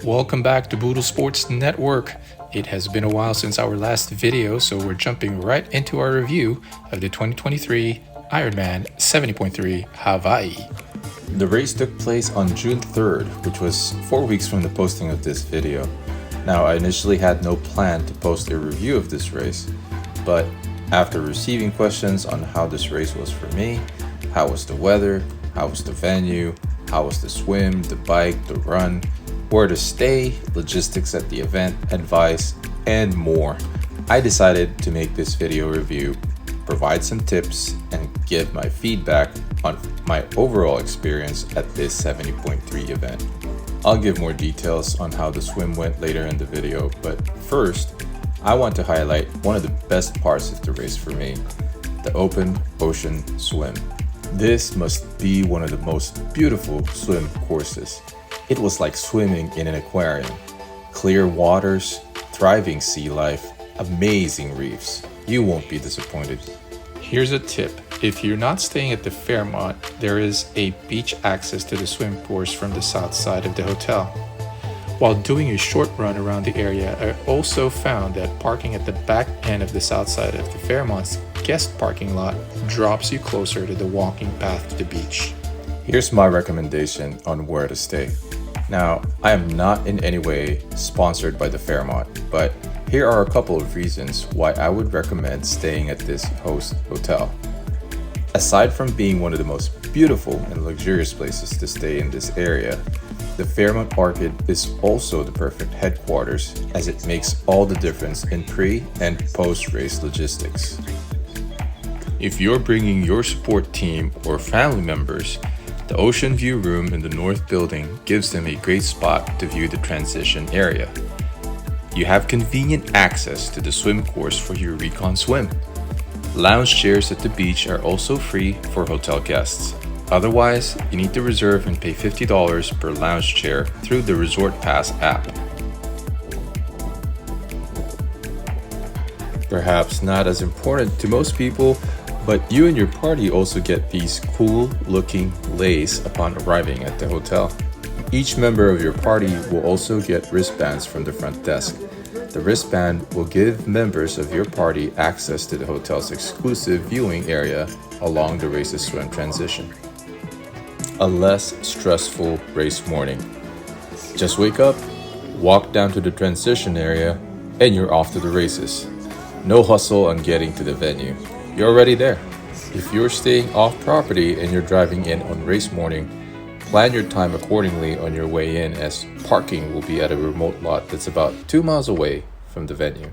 Welcome back to Boodle Sports Network. It has been a while since our last video, so we're jumping right into our review of the 2023 Ironman 70.3 Hawaii. The race took place on June 3rd, which was 4 weeks from the posting of this video. Now, I initially had no plan to post a review of this race, but after receiving questions on how this race was for me, how was the weather, how was the venue, how was the swim, the bike, the run, where to stay, logistics at the event, advice, and more, I decided to make this video review, provide some tips, and give my feedback on my overall experience at this 70.3 event. I'll give more details on how the swim went later in the video, but first, I want to highlight one of the best parts of the race for me, the open ocean swim. This must be one of the most beautiful swim courses. It was like swimming in an aquarium. Clear waters, thriving sea life, amazing reefs. You won't be disappointed. Here's a tip. If you're not staying at the Fairmont, there is a beach access to the swim course from the south side of the hotel. While doing a short run around the area, I also found that parking at the back end of the south side of the Fairmont's guest parking lot drops you closer to the walking path to the beach. Here's my recommendation on where to stay. Now, I am not in any way sponsored by the Fairmont, but here are a couple of reasons why I would recommend staying at this host hotel. Aside from being one of the most beautiful and luxurious places to stay in this area, the Fairmont Orchid is also the perfect headquarters, as it makes all the difference in pre- and post-race logistics. If you're bringing your support team or family members, the Ocean View room in the north building gives them a great spot to view the transition area. You have convenient access to the swim course for your recon swim. Lounge chairs at the beach are also free for hotel guests. Otherwise, you need to reserve and pay $50 per lounge chair through the Resort Pass app. Perhaps not as important to most people, but you and your party also get these cool looking leis upon arriving at the hotel. Each member of your party will also get wristbands from the front desk. The wristband will give members of your party access to the hotel's exclusive viewing area along the race's swim transition. A less stressful race morning. Just wake up, walk down to the transition area, and you're off to the races. No hustle on getting to the venue. You're already there. If you're staying off property and you're driving in on race morning, plan your time accordingly on your way in, as parking will be at a remote lot that's about 2 miles away from the venue.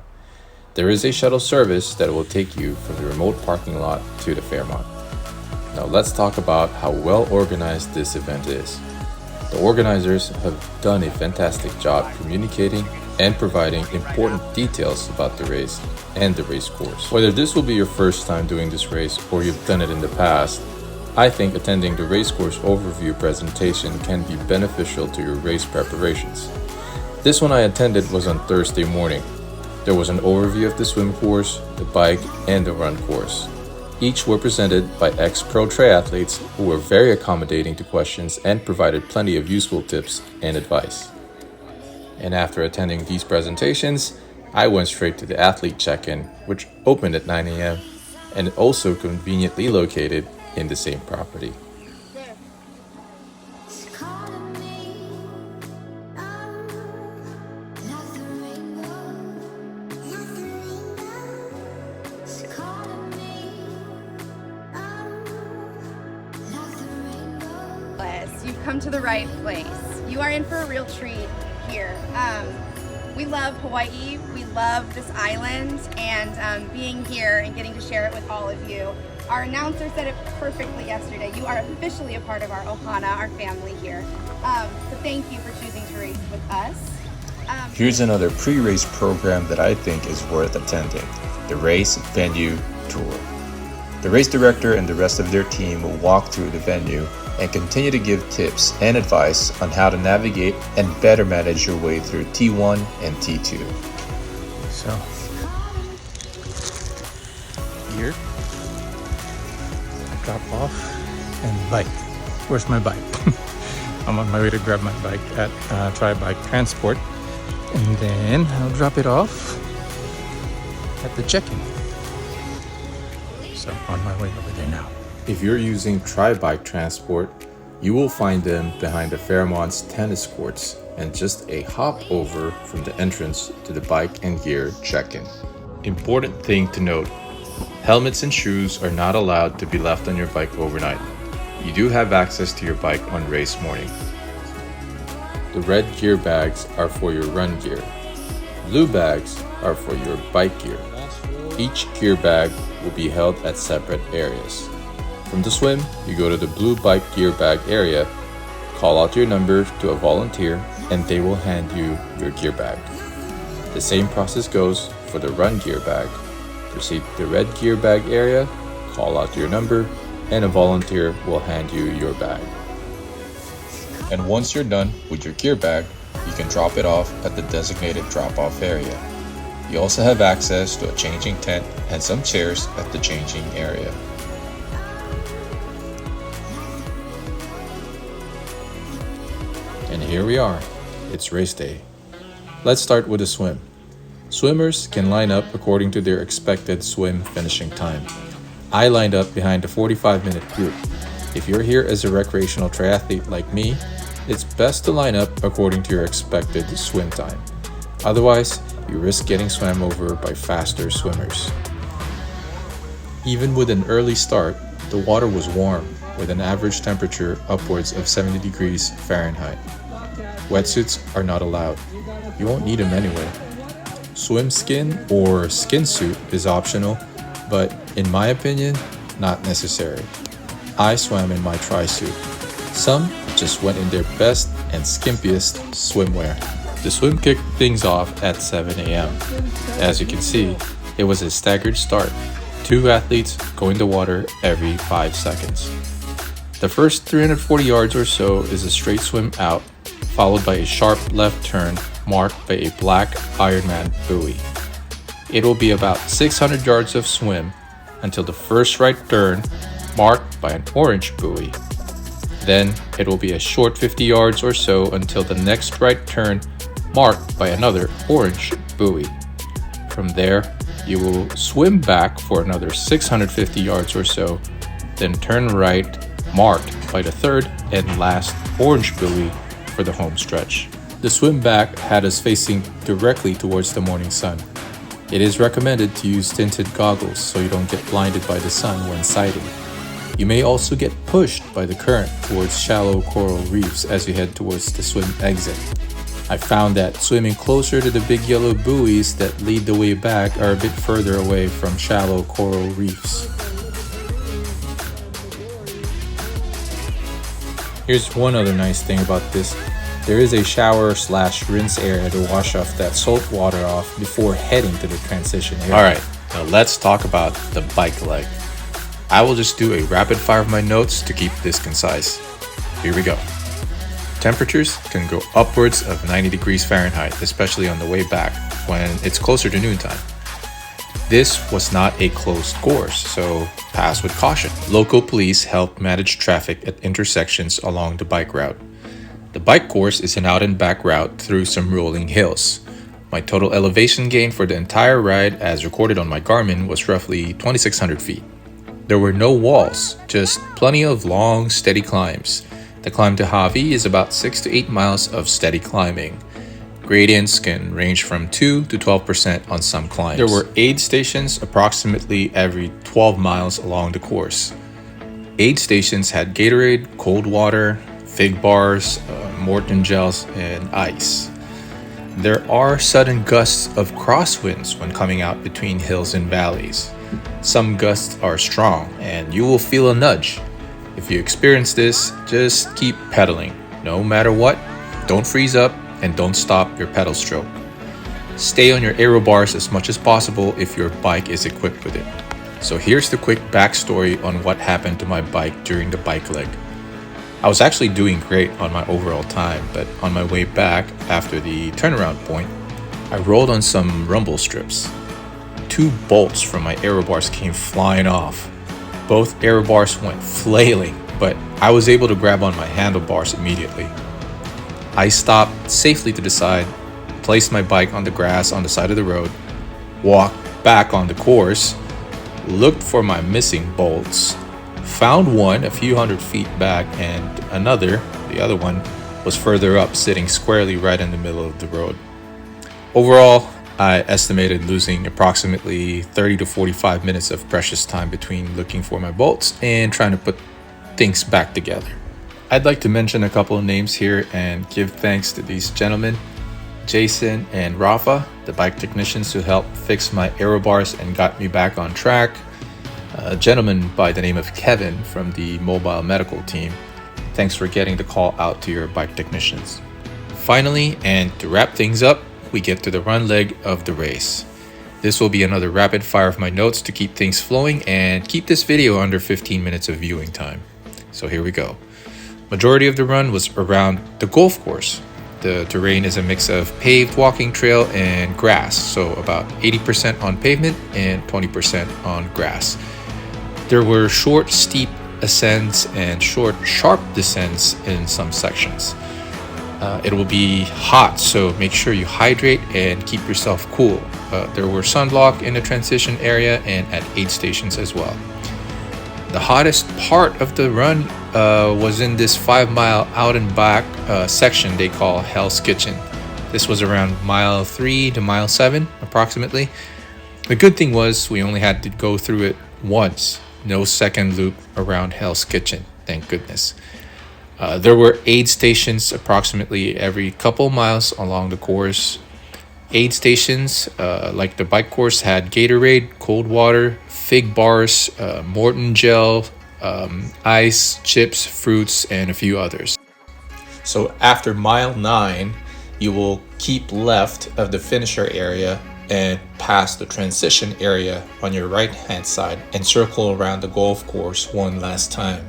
There is a shuttle service that will take you from the remote parking lot to the Fairmont. Now let's talk about how well organized this event is. The organizers have done a fantastic job communicating and providing important details about the race and the race course. Whether this will be your first time doing this race or you've done it in the past, I think attending the race course overview presentation can be beneficial to your race preparations. This one I attended was on Thursday morning. There was an overview of the swim course, the bike, and the run course. Each were presented by ex-pro triathletes who were very accommodating to questions and provided plenty of useful tips and advice. And after attending these presentations, I went straight to the athlete check-in, which opened at 9 a.m. and also conveniently located in the same property. You've come to the right place. You are in for a real treat here. We love Hawaii, we love this island, and being here and getting to share it with all of you. Our announcer said it perfectly yesterday. You are officially a part of our Ohana, our family here. So thank you for choosing to race with us. Here's another pre-race program that I think is worth attending, the Race Venue Tour. The race director and the rest of their team will walk through the venue and continue to give tips and advice on how to navigate and better manage your way through T1 and T2. So, here, drop off, and bike. Where's my bike? I'm on my way to grab my bike at Tri Bike Transport, and then I'll drop it off at the check-in. So I'm on my way over there now. If you're using Tri-Bike Transport, you will find them behind the Fairmont's tennis courts and just a hop over from the entrance to the bike and gear check-in. Important thing to note, helmets and shoes are not allowed to be left on your bike overnight. You do have access to your bike on race morning. The red gear bags are for your run gear. Blue bags are for your bike gear. Each gear bag will be held at separate areas. From the swim, you go to the blue bike gear bag area, call out your number to a volunteer, and they will hand you your gear bag. The same process goes for the run gear bag. Proceed to the red gear bag area, call out your number, and a volunteer will hand you your bag. And once you're done with your gear bag, you can drop it off at the designated drop-off area. You also have access to a changing tent and some chairs at the changing area. And here we are. It's race day. Let's start with a swim. Swimmers can line up according to their expected swim finishing time. I lined up behind the 45-minute group. If you're here as a recreational triathlete like me, it's best to line up according to your expected swim time. Otherwise, you risk getting swam over by faster swimmers. Even with an early start, the water was warm, with an average temperature upwards of 70 degrees Fahrenheit. Wetsuits are not allowed. You won't need them anyway. Swim skin or skin suit is optional, but in my opinion, not necessary. I swam in my tri-suit. Some just went in their best and skimpiest swimwear. The swim kicked things off at 7 a.m. As you can see, it was a staggered start. 2 athletes go in the water every 5 seconds. The first 340 yards or so is a straight swim out, followed by a sharp left turn marked by a black IRONMAN buoy. It will be about 600 yards of swim until the first right turn marked by an orange buoy. Then it will be a short 50 yards or so until the next right turn marked by another orange buoy. From there, you will swim back for another 650 yards or so, then turn right, marked by the third and last orange buoy for the home stretch. The swim back had us facing directly towards the morning sun. It is recommended to use tinted goggles so you don't get blinded by the sun when sighting. You may also get pushed by the current towards shallow coral reefs as you head towards the swim exit. I found that swimming closer to the big yellow buoys that lead the way back are a bit further away from shallow coral reefs. Here's one other nice thing about this. There is a shower/rinse area to wash off that salt water off before heading to the transition area. Alright, now let's talk about the bike leg. I will just do a rapid fire of my notes to keep this concise. Here we go. Temperatures can go upwards of 90 degrees Fahrenheit, especially on the way back when it's closer to noontime. This was not a closed course, so pass with caution. Local police help manage traffic at intersections along the bike route. The bike course is an out and back route through some rolling hills. My total elevation gain for the entire ride, as recorded on my Garmin, was roughly 2,600 feet. There were no walls, just plenty of long, steady climbs. The climb to Hawi is about 6 to 8 miles of steady climbing. Gradients can range from 2 to 12% on some climbs. There were aid stations approximately every 12 miles along the course. Aid stations had Gatorade, cold water, fig bars, Morton gels, and ice. There are sudden gusts of crosswinds when coming out between hills and valleys. Some gusts are strong, and you will feel a nudge. If you experience this, just keep pedaling. No matter what, don't freeze up and don't stop your pedal stroke. Stay on your aero bars as much as possible if your bike is equipped with it. So here's the quick backstory on what happened to my bike during the bike leg. I was actually doing great on my overall time, but on my way back after the turnaround point, I rolled on some rumble strips. 2 bolts from my aero bars came flying off. Both aero bars went flailing but I was able to grab on my handlebars immediately. I stopped safely to the side, placed my bike on the grass on the side of the road, walked back on the course, looked for my missing bolts, found one a few hundred feet back, and the other one, was further up, sitting squarely right in the middle of the road. Overall, I estimated losing approximately 30 to 45 minutes of precious time between looking for my bolts and trying to put things back together. I'd like to mention a couple of names here and give thanks to these gentlemen, Jason and Rafa, the bike technicians who helped fix my aero bars and got me back on track. A gentleman by the name of Kevin from the mobile medical team. Thanks for getting the call out to your bike technicians. Finally, and to wrap things up, we get to the run leg of the race. This will be another rapid fire of my notes to keep things flowing and keep this video under 15 minutes of viewing time. So here we go. Majority of the run was around the golf course. The terrain is a mix of paved walking trail and grass, so about 80% on pavement and 20% on grass. There were short, steep ascents and short, sharp descents in some sections. It will be hot, so make sure you hydrate and keep yourself cool. There were sunblock in the transition area and at aid stations as well. The hottest part of the run was in this 5-mile out and back section they call Hell's Kitchen. This was around mile 3 to mile 7 approximately. The good thing was we only had to go through it once. No second loop around Hell's Kitchen, thank goodness. There were aid stations approximately every couple miles along the course. Aid stations, like the bike course, had Gatorade, cold water, fig bars, Morton gel, ice, chips, fruits, and a few others. So after mile 9, you will keep left of the finisher area and pass the transition area on your right hand side and circle around the golf course one last time.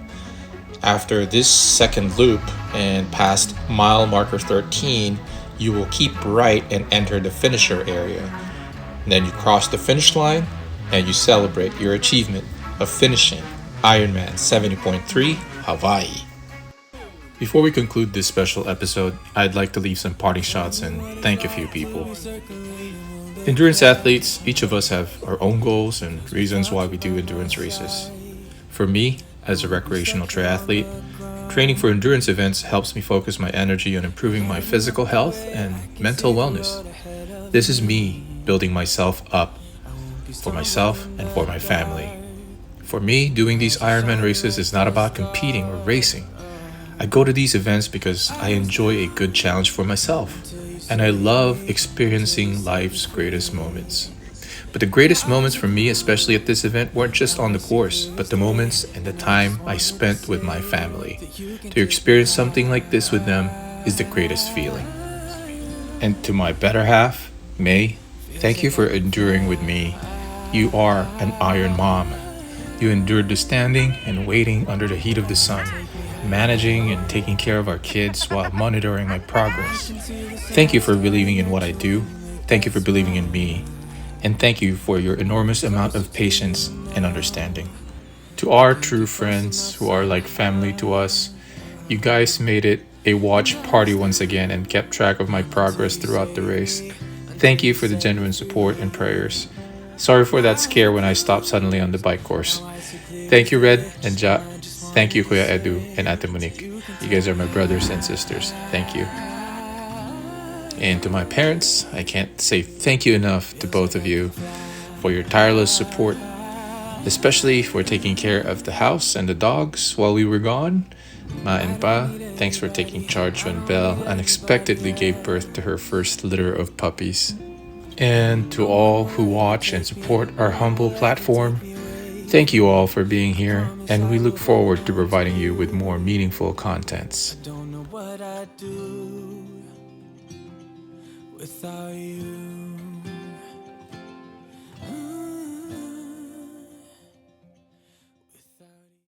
After this second loop and past mile marker 13, you will keep right and enter the finisher area. And then you cross the finish line and you celebrate your achievement of finishing Ironman 70.3 Hawaii. Before we conclude this special episode, I'd like to leave some parting shots and thank a few people. Endurance athletes, each of us have our own goals and reasons why we do endurance races. For me, as a recreational triathlete, training for endurance events helps me focus my energy on improving my physical health and mental wellness. This is me building myself up for myself and for my family. For me, doing these Ironman races is not about competing or racing. I go to these events because I enjoy a good challenge for myself, and I love experiencing life's greatest moments. But the greatest moments for me, especially at this event, weren't just on the course, but the moments and the time I spent with my family. To experience something like this with them is the greatest feeling. And to my better half, May, thank you for enduring with me. You are an Iron Mom. You endured the standing and waiting under the heat of the sun, managing and taking care of our kids while monitoring my progress. Thank you for believing in what I do. Thank you for believing in me. And thank you for your enormous amount of patience and understanding. To our true friends who are like family to us, you guys made it a watch party once again and kept track of my progress throughout the race. Thank you for the genuine support and prayers. Sorry for that scare when I stopped suddenly on the bike course. Thank you, Red and Ja. Thank you, Kuya Edu and Ate Monique. You guys are my brothers and sisters. Thank you. And to my parents, I can't say thank you enough to both of you for your tireless support, especially for taking care of the house and the dogs while we were gone. Ma and Pa, thanks for taking charge when Belle unexpectedly gave birth to her first litter of puppies. And to all who watch and support our humble platform, thank you all for being here, and we look forward to providing you with more meaningful contents. Without you.